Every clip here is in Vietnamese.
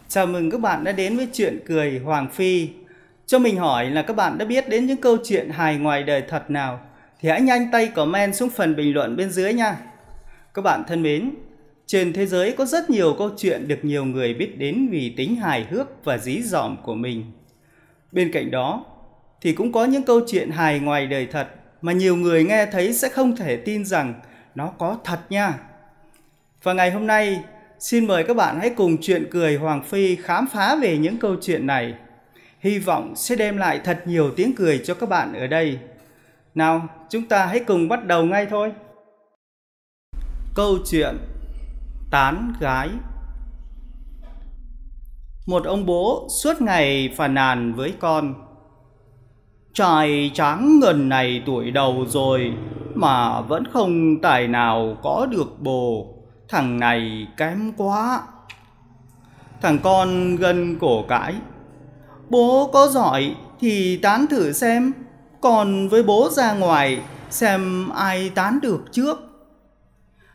Chào mừng các bạn đã đến với Chuyện Cười Hoàng Phi. Cho mình hỏi là các bạn đã biết đến những câu chuyện hài ngoài đời thật nào thì hãy nhanh tay comment xuống phần bình luận bên dưới nha. Các bạn thân mến, trên thế giới có rất nhiều câu chuyện được nhiều người biết đến vì tính hài hước và dí dỏm của mình. Bên cạnh đó thì cũng có những câu chuyện hài ngoài đời thật mà nhiều người nghe thấy sẽ không thể tin rằng nó có thật nha. Và ngày hôm nay, xin mời các bạn hãy cùng Chuyện Cười Hoàng Phi khám phá về những câu chuyện này. Hy vọng sẽ đem lại thật nhiều tiếng cười cho các bạn ở đây. Nào, chúng ta hãy cùng bắt đầu ngay thôi. Câu chuyện Tán Gái. Một ông bố suốt ngày phàn nàn với con: trai tráng ngần này tuổi đầu rồi mà vẫn không tài nào có được bồ. Thằng này kém quá. Thằng con gân cổ cãi: bố có giỏi thì tán thử xem, còn với bố ra ngoài xem ai tán được trước.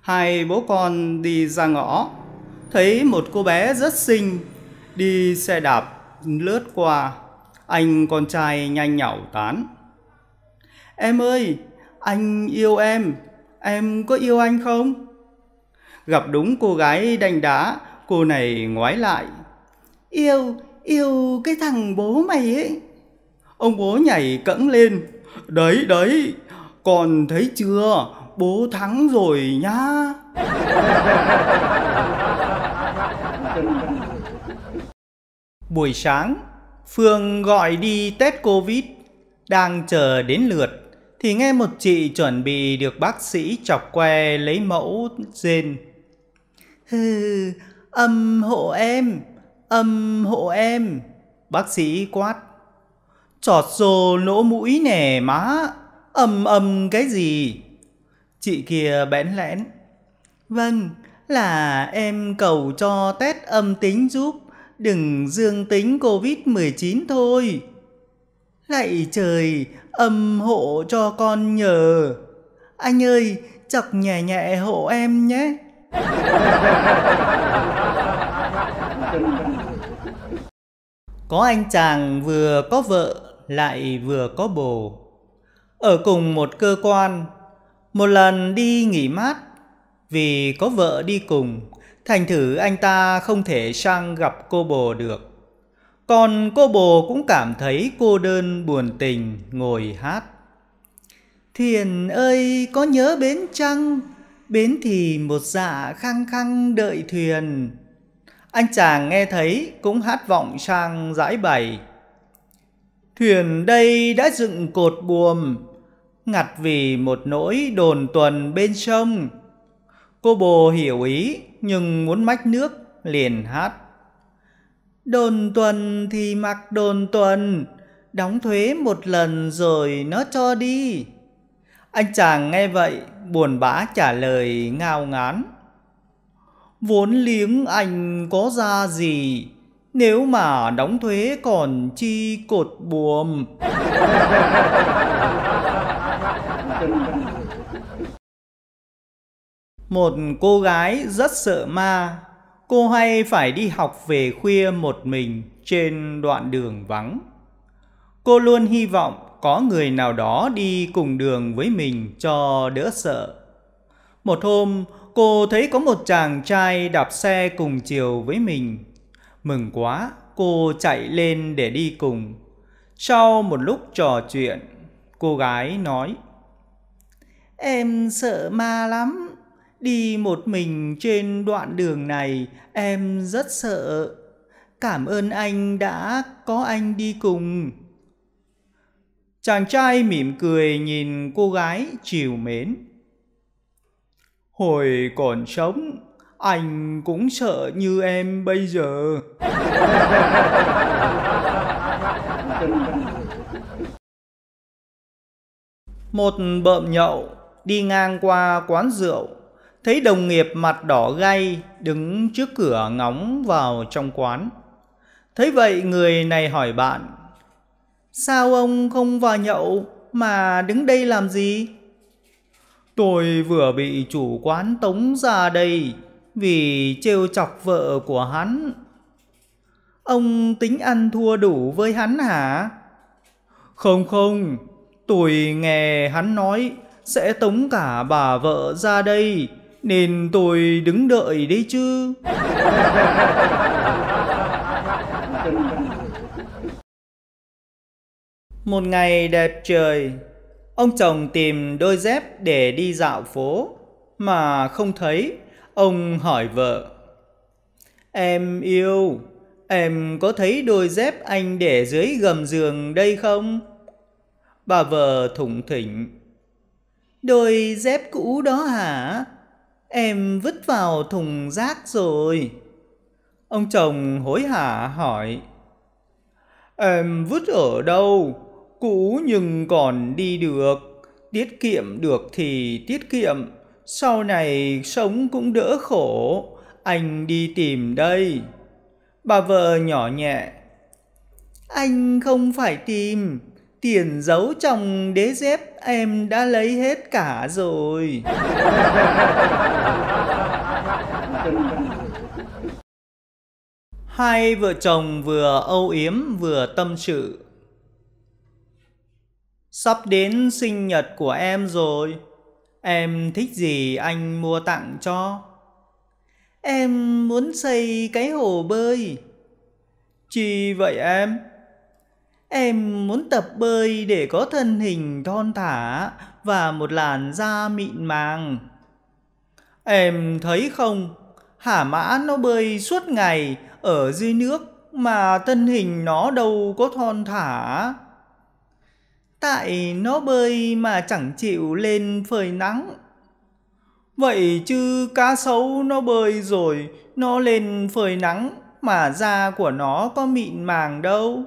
Hai bố con đi ra ngõ, thấy một cô bé rất xinh đi xe đạp lướt qua. Anh con trai nhanh nhảu tán: em ơi, anh yêu em có yêu anh không? Gặp đúng cô gái đanh đá, cô này ngoái lại: Yêu cái thằng bố mày ấy. Ông bố nhảy cẫng lên: Đấy, con thấy chưa, bố thắng rồi nhá. Buổi sáng, Phương gọi đi test Covid. Đang chờ đến lượt thì nghe một chị chuẩn bị được bác sĩ chọc que lấy mẫu rên: hừ, âm hộ em. Bác sĩ quát: chọt rồ lỗ mũi nè má, âm cái gì? Chị kia bẽn lẽn: vâng, là em cầu cho test âm tính giúp, đừng dương tính Covid-19 thôi. Lạy trời, âm hộ cho con nhờ. Anh ơi, chọc nhẹ nhẹ hộ em nhé. Có anh chàng vừa có vợ lại vừa có bồ, ở cùng một cơ quan. Một lần đi nghỉ mát, vì có vợ đi cùng, thành thử anh ta không thể sang gặp cô bồ được. Còn cô bồ cũng cảm thấy cô đơn buồn tình, ngồi hát: thuyền ơi có nhớ bến chăng, bến thì một dạ khăng khăng đợi thuyền. Anh chàng nghe thấy cũng hát vọng sang giải bày: thuyền đây đã dựng cột buồm, ngặt vì một nỗi đồn tuần bên sông. Cô bồ hiểu ý nhưng muốn mách nước, liền hát: đồn tuần thì mặc đồn tuần, đóng thuế một lần rồi nó cho đi. Anh chàng nghe vậy buồn bã trả lời ngao ngán: vốn liếng anh có ra gì, nếu mà đóng thuế còn chi cột buồm. Một cô gái rất sợ ma. Cô hay phải đi học về khuya một mình trên đoạn đường vắng. Cô luôn hy vọng có người nào đó đi cùng đường với mình cho đỡ sợ. Một hôm, cô thấy có một chàng trai đạp xe cùng chiều với mình. Mừng quá, cô chạy lên để đi cùng. Sau một lúc trò chuyện, cô gái nói: em sợ ma lắm. Đi một mình trên đoạn đường này em rất sợ. Cảm ơn anh đã có anh đi cùng. Chàng trai mỉm cười nhìn cô gái trìu mến: hồi còn sống, anh cũng sợ như em bây giờ. Một bợm nhậu đi ngang qua quán rượu, thấy đồng nghiệp mặt đỏ gay đứng trước cửa ngóng vào trong quán. Thấy vậy người này hỏi bạn: sao ông không vào nhậu mà đứng đây làm gì? Tôi vừa bị chủ quán tống ra đây vì trêu chọc vợ của hắn. Ông tính ăn thua đủ với hắn hả? Không không, tôi nghe hắn nói sẽ tống cả bà vợ ra đây, nên tôi đứng đợi đấy chứ. Một ngày đẹp trời, ông chồng tìm đôi dép để đi dạo phố, mà không thấy. Ông hỏi vợ: Em yêu, em có thấy đôi dép anh để dưới gầm giường đây không? Bà vợ thủng thỉnh: Đôi dép cũ đó hả? Em vứt vào thùng rác rồi. Ông chồng hối hả hỏi: Em vứt ở đâu? Cũ nhưng còn đi được. Tiết kiệm được thì tiết kiệm, sau này sống cũng đỡ khổ. Anh đi tìm đây. Bà vợ nhỏ nhẹ: Anh không phải tìm, tiền giấu trong đế dép em đã lấy hết cả rồi. Hai vợ chồng vừa âu yếm vừa tâm sự: Sắp đến sinh nhật của em rồi, em thích gì anh mua tặng cho? Em muốn xây cái hồ bơi. Chi vậy em? Em muốn tập bơi để có thân hình thon thả và một làn da mịn màng. Em thấy không, hả mã nó bơi suốt ngày ở dưới nước mà thân hình nó đâu có thon thả. Tại nó bơi mà chẳng chịu lên phơi nắng. Vậy chứ cá sấu nó bơi rồi nó lên phơi nắng mà da của nó có mịn màng đâu.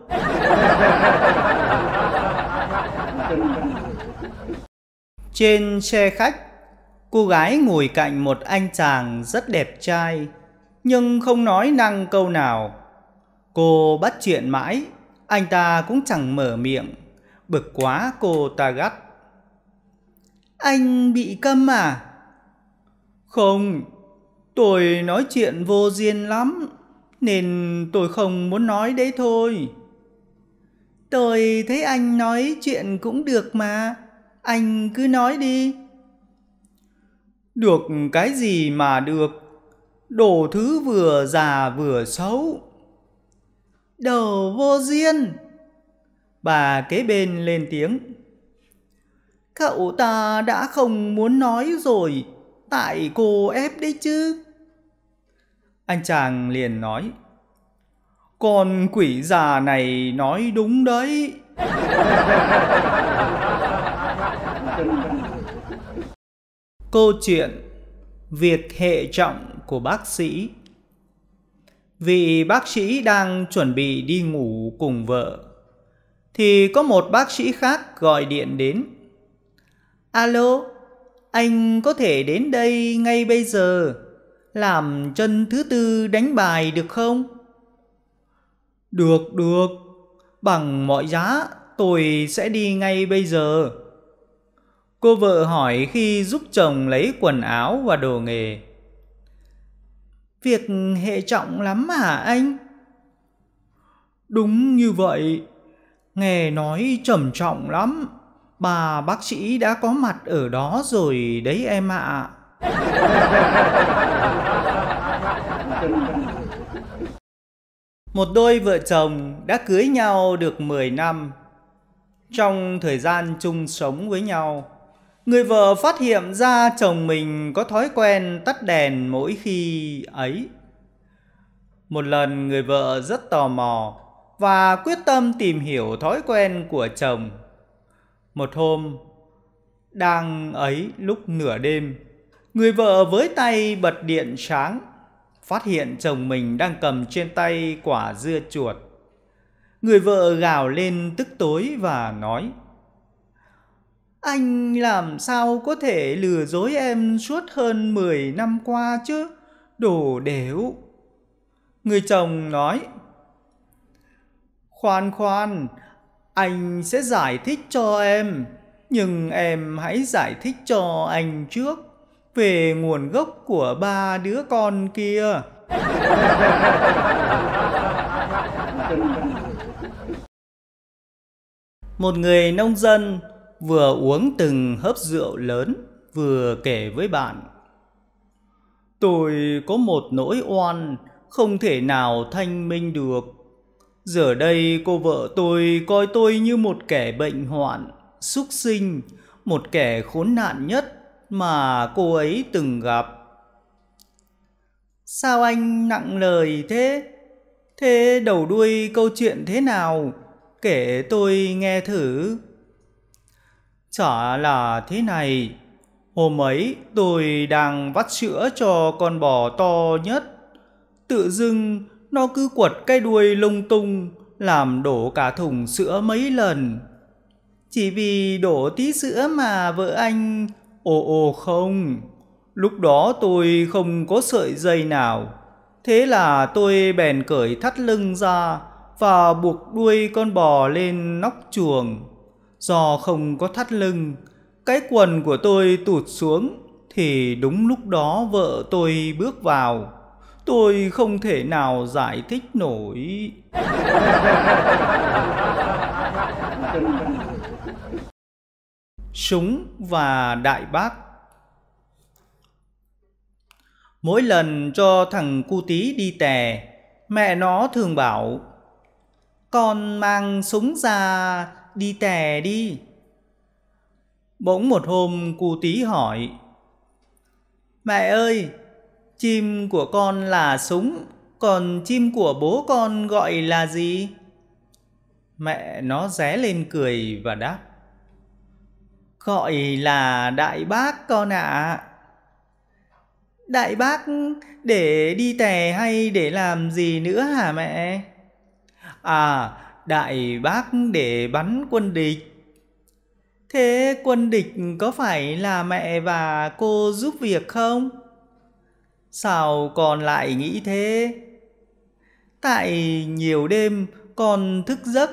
Trên xe khách, cô gái ngồi cạnh một anh chàng rất đẹp trai, nhưng không nói năng câu nào. Cô bắt chuyện mãi, anh ta cũng chẳng mở miệng. Bực quá cô ta gắt: Anh bị câm à? Không, tôi nói chuyện vô duyên lắm, nên tôi không muốn nói đấy thôi. Tôi thấy anh nói chuyện cũng được mà, anh cứ nói đi. Được cái gì mà được, đồ thứ vừa già vừa xấu. Đồ vô duyên. Bà kế bên lên tiếng: Cậu ta đã không muốn nói rồi, tại cô ép đấy chứ. Anh chàng liền nói: Con quỷ già này nói đúng đấy. Câu chuyện việc hệ trọng của bác sĩ. Vị bác sĩ đang chuẩn bị đi ngủ cùng vợ, thì có một bác sĩ khác gọi điện đến. Alo, anh có thể đến đây ngay bây giờ, làm chân thứ tư đánh bài được không? Được, bằng mọi giá tôi sẽ đi ngay bây giờ. Cô vợ hỏi khi giúp chồng lấy quần áo và đồ nghề. Việc hệ trọng lắm hả anh? Đúng như vậy, nghe nói trầm trọng lắm. Bà bác sĩ đã có mặt ở đó rồi đấy em ạ. Một đôi vợ chồng đã cưới nhau được 10 năm. Trong thời gian chung sống với nhau, người vợ phát hiện ra chồng mình có thói quen tắt đèn mỗi khi ấy. Một lần người vợ rất tò mò và quyết tâm tìm hiểu thói quen của chồng. Một hôm, đang ấy lúc nửa đêm, người vợ với tay bật điện sáng, phát hiện chồng mình đang cầm trên tay quả dưa chuột. Người vợ gào lên tức tối và nói: Anh làm sao có thể lừa dối em suốt hơn 10 năm qua chứ, đồ đểu. Người chồng nói: Khoan, anh sẽ giải thích cho em, nhưng em hãy giải thích cho anh trước về nguồn gốc của 3 đứa con kia. Một người nông dân vừa uống từng hớp rượu lớn, vừa kể với bạn: tôi có một nỗi oan không thể nào thanh minh được. Giờ đây cô vợ tôi coi tôi như một kẻ bệnh hoạn, súc sinh, một kẻ khốn nạn nhất mà cô ấy từng gặp. Sao anh nặng lời thế? Thế đầu đuôi câu chuyện thế nào? Kể tôi nghe thử. Chả là thế này. Hôm ấy tôi đang vắt sữa cho con bò to nhất. Tự dưng nó cứ quật cái đuôi lung tung, làm đổ cả thùng sữa mấy lần. Chỉ vì đổ tí sữa mà vợ anh... Ồ không, lúc đó tôi không có sợi dây nào. Thế là tôi bèn cởi thắt lưng ra và buộc đuôi con bò lên nóc chuồng. Do không có thắt lưng, cái quần của tôi tụt xuống, thì đúng lúc đó vợ tôi bước vào. Tôi không thể nào giải thích nổi. Súng và đại bác. Mỗi lần cho thằng cu tí đi tè, mẹ nó thường bảo: con mang súng ra đi tè đi. Bỗng một hôm cu tí hỏi: mẹ ơi, chim của con là súng, còn chim của bố con gọi là gì? Mẹ nó ré lên cười và đáp: gọi là đại bác con ạ. Đại bác để đi tè hay để làm gì nữa hả mẹ? À, đại bác để bắn quân địch. Thế quân địch có phải là mẹ và cô giúp việc không? Sao con lại nghĩ thế? Tại nhiều đêm con thức giấc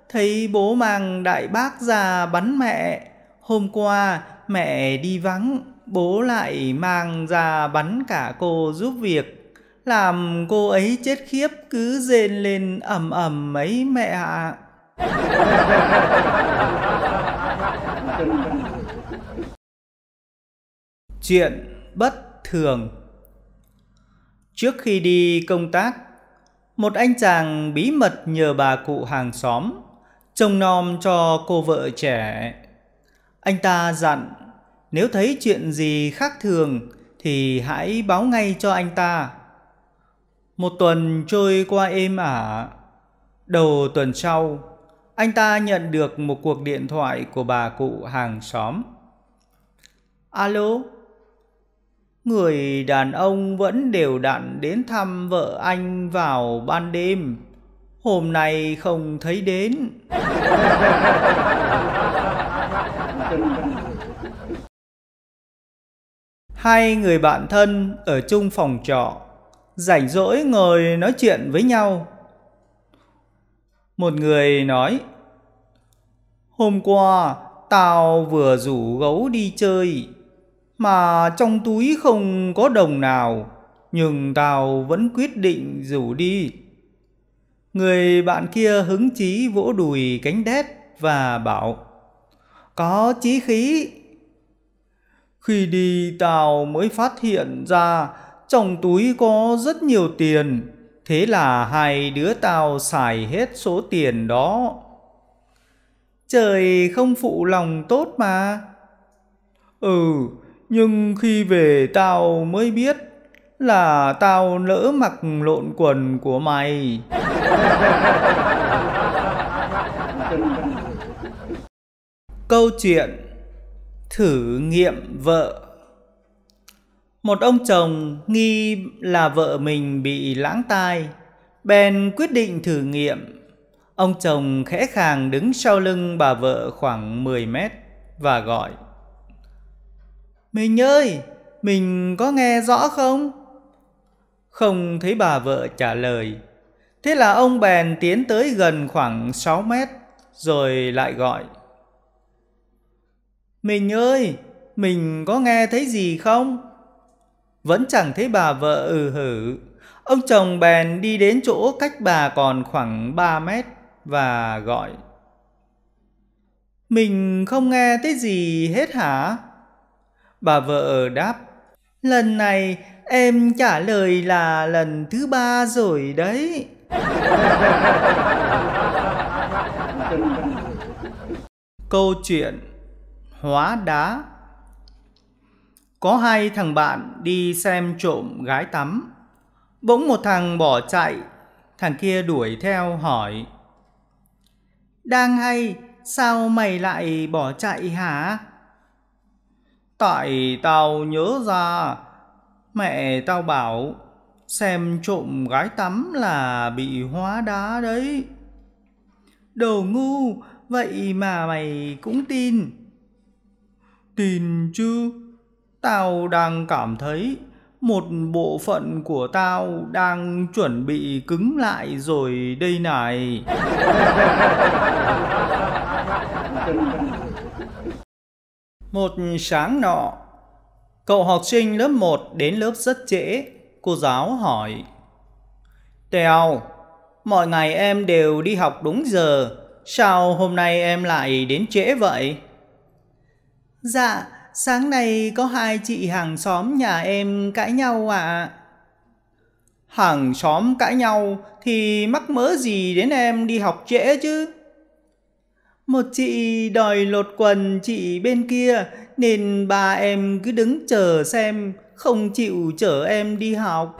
thấy bố mang đại bác ra bắn mẹ. Hôm qua mẹ đi vắng, bố lại mang ra bắn cả cô giúp việc, làm cô ấy chết khiếp cứ rên lên ầm ầm ấy mẹ ạ. Chuyện bất thường. Trước khi đi công tác, một anh chàng bí mật nhờ bà cụ hàng xóm trông nom cho cô vợ trẻ. Anh ta dặn nếu thấy chuyện gì khác thường thì hãy báo ngay cho anh ta. Một tuần trôi qua êm ả. Đầu tuần sau, anh ta nhận được một cuộc điện thoại của bà cụ hàng xóm. Alo? Người đàn ông vẫn đều đặn đến thăm vợ anh vào ban đêm. Hôm nay không thấy đến. Hai người bạn thân ở chung phòng trọ, rảnh rỗi ngồi nói chuyện với nhau. Một người nói: hôm qua tao vừa rủ gấu đi chơi, mà trong túi không có đồng nào, nhưng tao vẫn quyết định rủ đi. Người bạn kia hứng chí vỗ đùi cánh đét và bảo: có chí khí. Khi đi tao mới phát hiện ra trong túi có rất nhiều tiền. Thế là hai đứa tao xài hết số tiền đó. Trời không phụ lòng tốt mà. Nhưng khi về tao mới biết là tao lỡ mặc lộn quần của mày. Câu chuyện thử nghiệm vợ. Một ông chồng nghi là vợ mình bị lãng tai, bèn quyết định thử nghiệm. Ông chồng khẽ khàng đứng sau lưng bà vợ khoảng 10 mét và gọi: mình ơi, mình có nghe rõ không? Không thấy bà vợ trả lời. Thế là ông bèn tiến tới gần khoảng 6 mét rồi lại gọi: mình ơi, mình có nghe thấy gì không? Vẫn chẳng thấy bà vợ hử. Ông chồng bèn đi đến chỗ cách bà còn khoảng 3 mét và gọi. Mình không nghe thấy gì hết hả? Bà vợ đáp. Lần này em trả lời là lần thứ 3 rồi đấy. Câu chuyện hóa đá. Có hai thằng bạn đi xem trộm gái tắm. Bỗng một thằng bỏ chạy. Thằng kia đuổi theo hỏi. Đang hay, sao mày lại bỏ chạy hả? Tại tao nhớ ra, mẹ tao bảo xem trộm gái tắm là bị hóa đá đấy. Đồ ngu, vậy mà mày cũng tin. Tin chứ, tao đang cảm thấy một bộ phận của tao đang chuẩn bị cứng lại rồi đây này. Một sáng nọ, cậu học sinh lớp 1 đến lớp rất trễ. Cô giáo hỏi. Tèo, mọi ngày em đều đi học đúng giờ, sao hôm nay em lại đến trễ vậy? Dạ, sáng nay có hai chị hàng xóm nhà em cãi nhau ạ. Hàng xóm cãi nhau thì mắc mớ gì đến em đi học trễ chứ? Một chị đòi lột quần chị bên kia nên ba em cứ đứng chờ xem, không chịu chở em đi học.